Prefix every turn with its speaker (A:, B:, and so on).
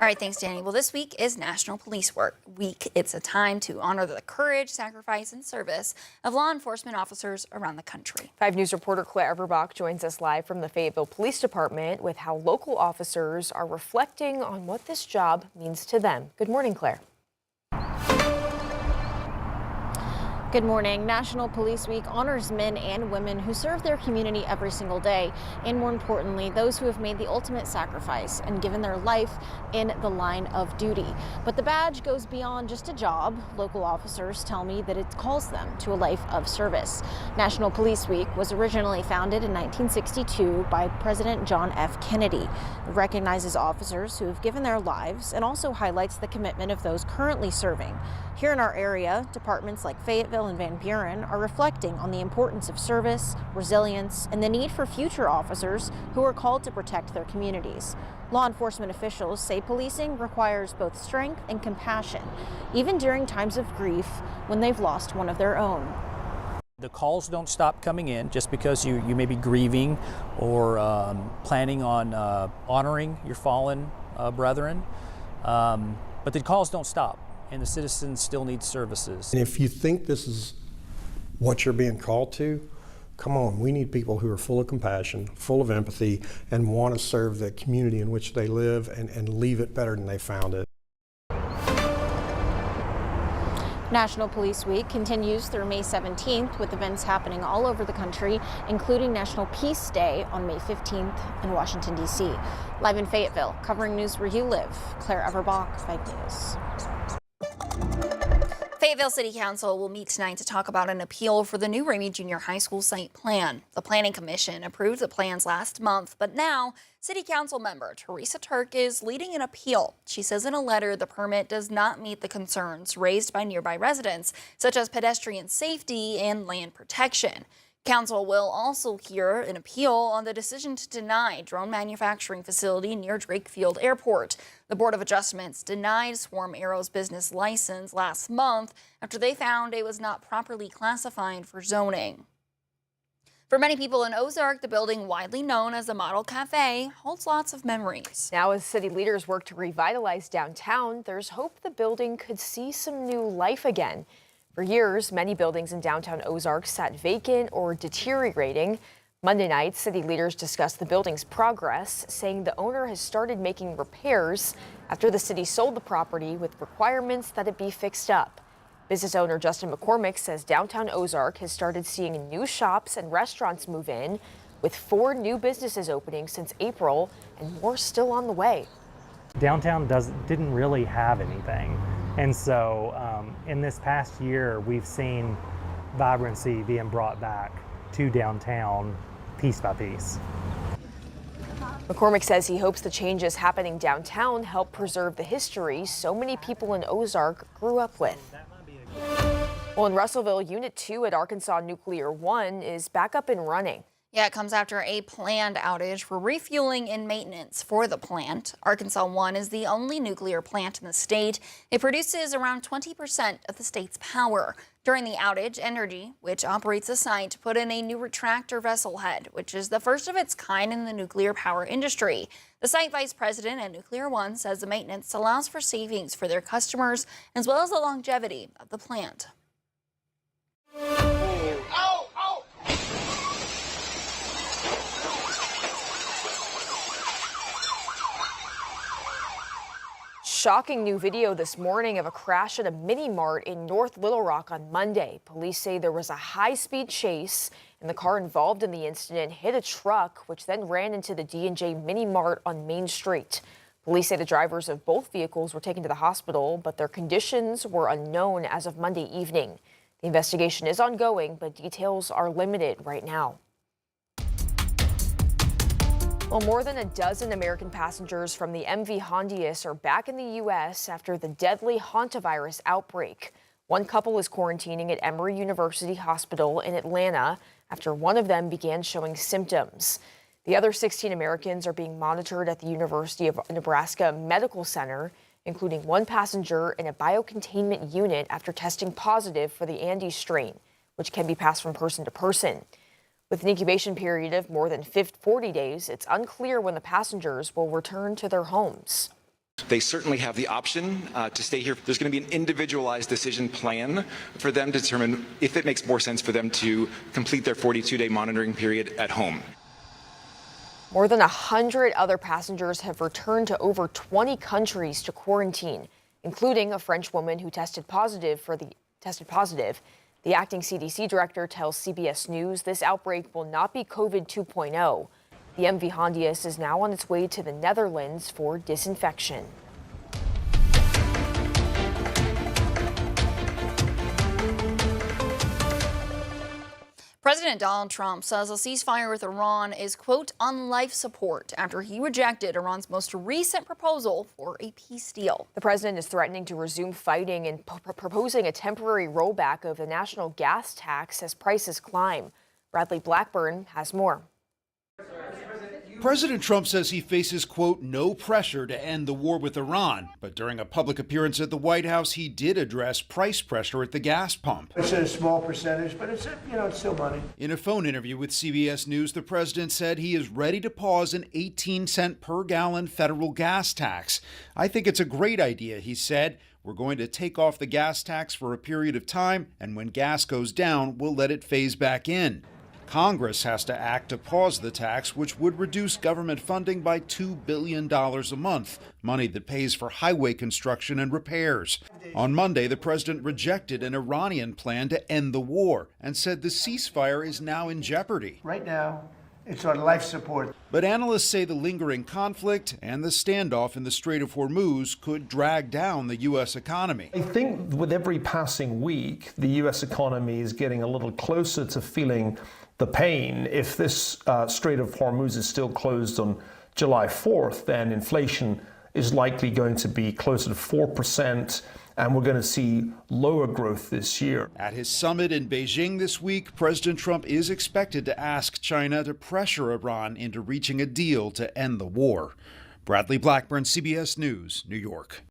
A: All right, thanks, Danny. Well, this week is National Police Week. It's a time to honor the courage, sacrifice, and service of law enforcement officers around the country.
B: 5 News reporter Claire Everbach joins us live from the Fayetteville Police Department with how local officers are reflecting on what this job means to them. Good morning, Claire.
C: Good morning. National Police Week honors men and women who serve their community every single day, and more importantly, those who have made the ultimate sacrifice and given their life in the line of duty. But the badge goes beyond just a job. Local officers tell me that it calls them to a life of service. National Police Week was originally founded in 1962 by President John F. Kennedy. It recognizes officers who have given their lives and also highlights the commitment of those currently serving. Here in our area, departments like Fayetteville and Van Buren are reflecting on the importance of service, resilience, and the need for future officers who are called to protect their communities. Law enforcement officials say policing requires both strength and compassion, even during times of grief when they've lost one of their own.
D: The calls don't stop coming in just because you may be grieving or planning on honoring your fallen brethren, but the calls don't stop. And the citizens still need services.
E: And if you think this is what you're being called to, come on, we need people who are full of compassion, full of empathy, and want to serve the community in which they live and leave it better than they found it.
C: National Police Week continues through May 17th with events happening all over the country, including National Peace Day on May 15th in Washington, D.C. Live in Fayetteville, covering news where you live, Claire Everbach, 5 News.
A: Fayetteville City Council will meet tonight to talk about an appeal for the new Ramey Junior High School site plan. The Planning Commission approved the plans last month, but now City Council member Teresa Turk is leading an appeal. She says in a letter the permit does not meet the concerns raised by nearby residents, such as pedestrian safety and land protection. Council will also hear an appeal on the decision to deny drone manufacturing facility near Drake Field Airport. The Board of Adjustments denied Swarm Aero's business license last month after they found it was not properly classified for zoning. For many people in Ozark, the building widely known as the Model Cafe holds lots of memories.
B: Now, as city leaders work to revitalize downtown, there's hope the building could see some new life again. For years, many buildings in downtown Ozark sat vacant or deteriorating. Monday night, city leaders discussed the building's progress, saying the owner has started making repairs after the city sold the property with requirements that it be fixed up. Business owner Justin McCormick says downtown Ozark has started seeing new shops and restaurants move in, with 4 new businesses opening since April and more still on the way.
F: Downtown didn't really have anything. And so in this past year, we've seen vibrancy being brought back to downtown piece by piece.
B: McCormick says he hopes the changes happening downtown help preserve the history so many people in Ozark grew up with. Well, in Russellville, Unit 2 at Arkansas Nuclear 1 is back up and running.
A: Yeah, it comes after a planned outage for refueling and maintenance for the plant. Arkansas 1 is the only nuclear plant in the state. It produces around 20% of the state's power. During the outage, Energy, which operates the site, put in a new retractor vessel head, which is the first of its kind in the nuclear power industry. The site vice president at Nuclear 1 says the maintenance allows for savings for their customers, as well as the longevity of the plant.
B: Shocking new video this morning of a crash at a mini mart in North Little Rock on Monday. Police say there was a high-speed chase and the car involved in the incident hit a truck, which then ran into the D&J mini mart on Main Street. Police say the drivers of both vehicles were taken to the hospital, but their conditions were unknown as of Monday evening. The investigation is ongoing, but details are limited right now. Well, more than a dozen American passengers from the MV Hondius are back in the U.S. after the deadly hantavirus outbreak. One couple is quarantining at Emory University Hospital in Atlanta after one of them began showing symptoms. The other 16 Americans are being monitored at the University of Nebraska Medical Center, including one passenger in a biocontainment unit after testing positive for the Andes strain, which can be passed from person to person. With an incubation period of more than 40 days, it's unclear when the passengers will return to their homes.
G: They certainly have the option to stay here. There's going to be an individualized decision plan for them to determine if it makes more sense for them to complete their 42-day monitoring period at home.
B: More than 100 other passengers have returned to over 20 countries to quarantine, including a French woman who tested positive. The acting CDC director tells CBS News this outbreak will not be COVID 2.0. The MV Hondius is now on its way to the Netherlands for disinfection.
A: President Donald Trump says a ceasefire with Iran is, quote, on life support after he rejected Iran's most recent proposal for a peace deal.
B: The president is threatening to resume fighting and proposing a temporary rollback of the national gas tax as prices climb. Bradley Blackburn has more.
H: President Trump says he faces, quote, no pressure to end the war with Iran. But during a public appearance at the White House, he did address price pressure at the gas pump.
I: It's a small percentage, but it's still money.
H: In a phone interview with CBS News, the president said he is ready to pause an 18-cent per gallon federal gas tax. I think it's a great idea, he said. We're going to take off the gas tax for a period of time, and when gas goes down, we'll let it phase back in. Congress has to act to pause the tax, which would reduce government funding by $2 billion a month, money that pays for highway construction and repairs. On Monday, the president rejected an Iranian plan to end the war and said the ceasefire is now in jeopardy.
I: Right now, it's on life support.
H: But analysts say the lingering conflict and the standoff in the Strait of Hormuz could drag down the U.S. economy.
J: I think with every passing week, the U.S. economy is getting a little closer to feeling the pain. If this Strait of Hormuz is still closed on July 4th, then inflation is likely going to be closer to 4%, and we're going to see lower growth this year.
H: At his summit in Beijing this week, President Trump is expected to ask China to pressure Iran into reaching a deal to end the war. Bradley Blackburn, CBS News, New York.